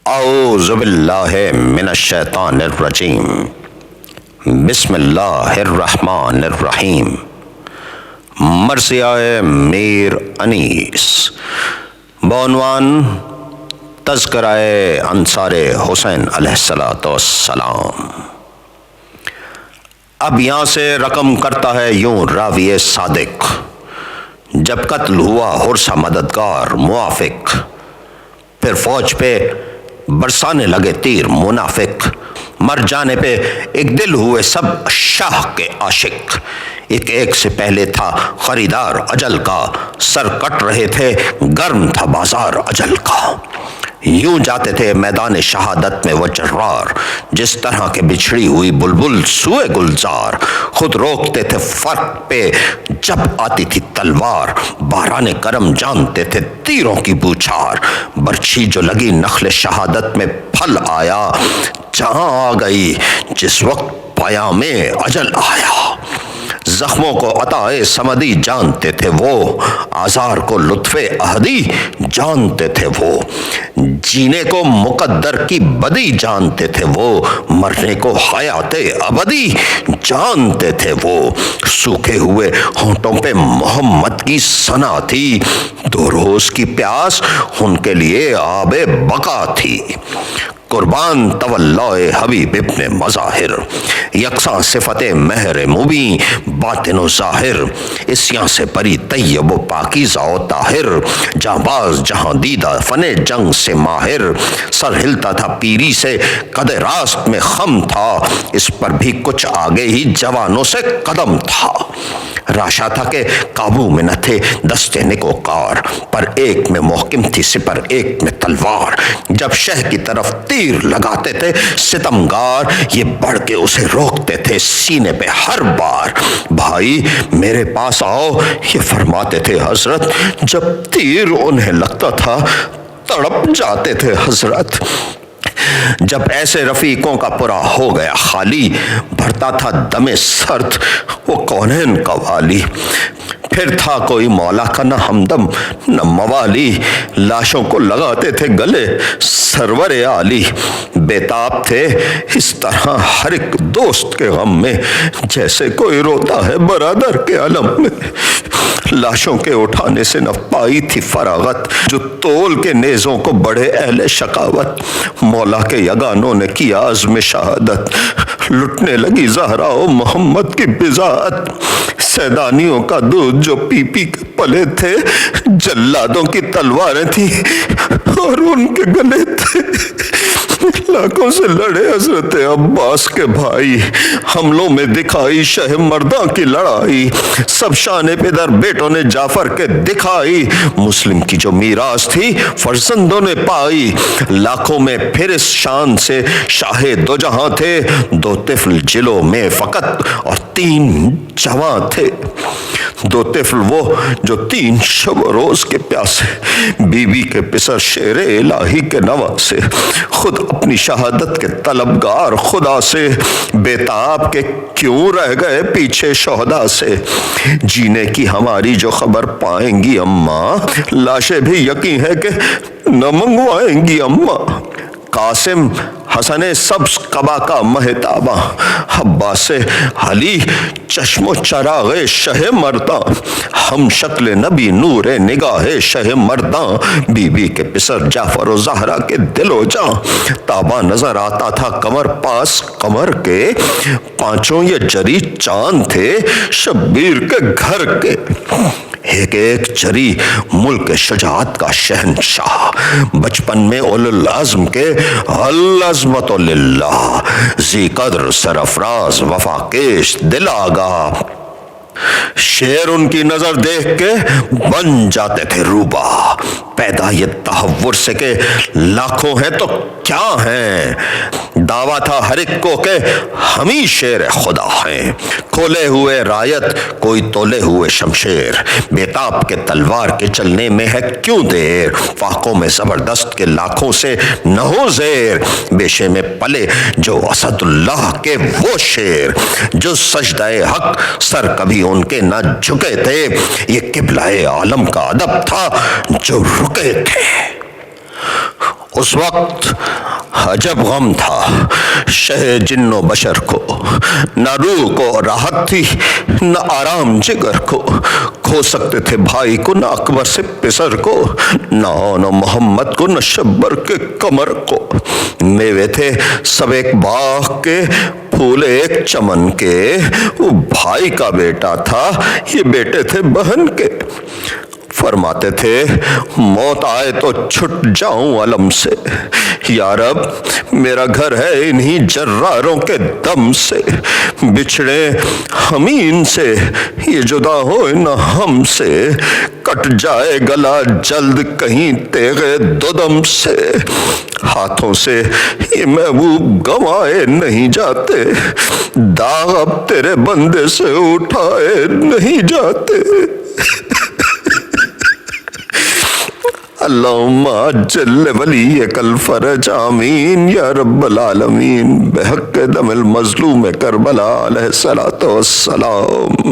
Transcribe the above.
اعوذ باللہ من الشیطان الرجیم بسم اللہ الرحمن الرحیم مرثیہ میر انیس بعنوان تذکرہ انصار حسین علیہ السلام۔ اب یہاں سے رقم کرتا ہے یوں راوی صادق: جب قتل ہوا حرصہ مددگار موافق، پھر فوج پہ برسانے لگے تیر منافق، مر جانے پہ ایک دل ہوئے سب شاہ کے عاشق، ایک ایک سے پہلے تھا خریدار اجل کا، سر کٹ رہے تھے گرم تھا بازار اجل کا، یوں جاتے تھے میدان شہادت میں وہ جرار، جس طرح کے بچھڑی ہوئی بلبل سوئے گلزار، خود روکتے تھے فرق پہ جب آتی تھی تلوار، باران کرم جانتے تھے تیروں کی بوچھار، برچھی جو لگی نخل شہادت میں پھل آیا، جہاں آ گئی جس وقت پایا میں اجل آیا، زخموں کو عطائے سمدی جانتے تھے وہ، آزار کو لطف احدی جانتے تھے وہ، جینے کو مقدر کی بدی جانتے تھے وہ، مرنے کو حیات ابدی جانتے تھے وہ، سوکھے ہوئے ہونٹوں پہ محمد کی ثنا تھی، 2 روز کی پیاس ان کے لیے آب بقا تھی، قربان تولیٰ حبیب ابن مظاہر، یکساں صفت مہر مبین باطن و ظاہر، اسیاں سے پری طیب و پاکیزہ و طاہر، جہاں باز جہاں دیدہ فن جنگ سے ماہر، سر ہلتا تھا پیری سے قد راست میں خم تھا، اس پر بھی کچھ آگے ہی جوانوں سے قدم تھا، راشا تھا کہ قابو میں نہ تھے دستے نکوکار، پر ایک میں محکم تھی سپر ایک میں تلوار، جب شہ کی طرف تیر لگاتے تھے ستمگار، یہ بڑھ کے اسے روکتے تھے سینے پہ ہر بار، بھائی میرے پاس آؤ یہ فرماتے تھے حضرت، جب تیر انہیں لگتا تھا تڑپ جاتے تھے حضرت، جب ایسے رفیقوں کا پورا ہو گیا خالی، بھرتا تھا دم سرد وہ کونین کا والی، پھر تھا کوئی مولا کا نہ ہمدم نہ موالی، لاشوں کو لگاتے تھے گلے سرور عالی، بےتاب تھے اس طرح ہر ایک دوست کے غم میں، جیسے کوئی روتا ہے برادر کے علم میں، لاشوں کے اٹھانے سے نہ پائی تھی فراغت، جو تول کے نیزوں کو بڑھے اہل شقاوت، مولا کے یگانوں نے کیا عزم شہادت، لٹنے لگی زہرا و محمد کی بضاعت، سیدانیوں کا دودھ جو پی پی کے پلے تھے، جلادوں کی تلواریں تھیں اور ان کے گلے تھے، لاکھوں سے لڑے حضرت عباس کے بھائی، حملوں میں دکھائی شہ مرداں کی لڑائی، سب شان پدر بیٹوں نے جعفر کے دکھائی، مسلم کی جو میراث تھی فرزندوں نے پائی، لاکھوں میں پھر اس شان سے شاہ دو جہاں تھے، 2 طفل جلوں میں فقط اور 3 جواں تھے، 2 طفل وہ جو 3 شب و روز کے پیاسے، بی بی کے پسر شیر الہی کے نوا سے، خود اپنی شہادت کے طلبگار خدا سے، بےتاب کے کیوں رہ گئے پیچھے شہدا سے، جینے کی ہماری جو خبر پائیں گی اماں، لاشیں بھی یقین ہے کہ نہ منگوائیں گی اماں، قاسم حسن سبز قبا کا مہتاباں، عباس علی چشم و چراغ شہ مرداں، ہم شکل نبی نور نگاہ شہ مرداں، بی بی کے پسر جعفر و زہرا کے دل و جاں، تابا نظر آتا تھا کمر پاس کمر کے، 5 یہ جری چاند تھے شبیر کے گھر کے، ایک ایک جری ملک شجاعت کا شہنشاہ، بچپن میں اولو العزم کے العظمت للہ، ذی قدر سرفراز وفا کیش دل آگاہ، شیر ان کی نظر دیکھ کے بن جاتے تھے روبا، پیدا یہ تحور سے کہ لاکھوں ہیں تو کیا ہیں، دعویٰ تھا ہر ایک کو کہ ہم ہی شیر خدا ہیں، کھولے ہوئے رایت کوئی تولے ہوئے شمشیر، بےتاب کے تلوار کے چلنے میں ہے کیوں دیر، فاقوں میں زبردست کے لاکھوں سے نہ ہو زیر، بیشے میں پلے جو اسد اللہ کے وہ شیر، جو سجدہ حق سر کبھی ان کے نہ جھکے تھے، یہ قبلہ عالم کا ادب تھا جو رکے تھے، اس وقت عجب غم تھا شہ جن و بشر کو، نہ روح کو راحت تھی نہ آرام جگر کو، کھو سکتے تھے بھائی کو نہ اکبر سے پسر کو، نہ آن محمد کو نہ شبر کے کمر کو، میوے تھے سب ایک باغ کے پھول ایک چمن کے، وہ بھائی کا بیٹا تھا یہ بیٹے تھے بہن کے، فرماتے تھے موت آئے تو چھٹ جاؤں علم سے، یا رب میرا گھر ہے انہی جراروں کے دم سے، بچھڑے ہمین سے یہ جدا ہوئے نہ ہم سے، کٹ جائے گلا جلد کہیں تیغے دودم سے، ہاتھوں سے یہ محبوب گنوائے نہیں جاتے، داغ اب تیرے بندے سے اٹھائے نہیں جاتے۔ اللہم عجل ولیک الفرج آمین یا رب العالمین، بحق دم المظلوم کربلا علیہ الصلوۃ والسلام۔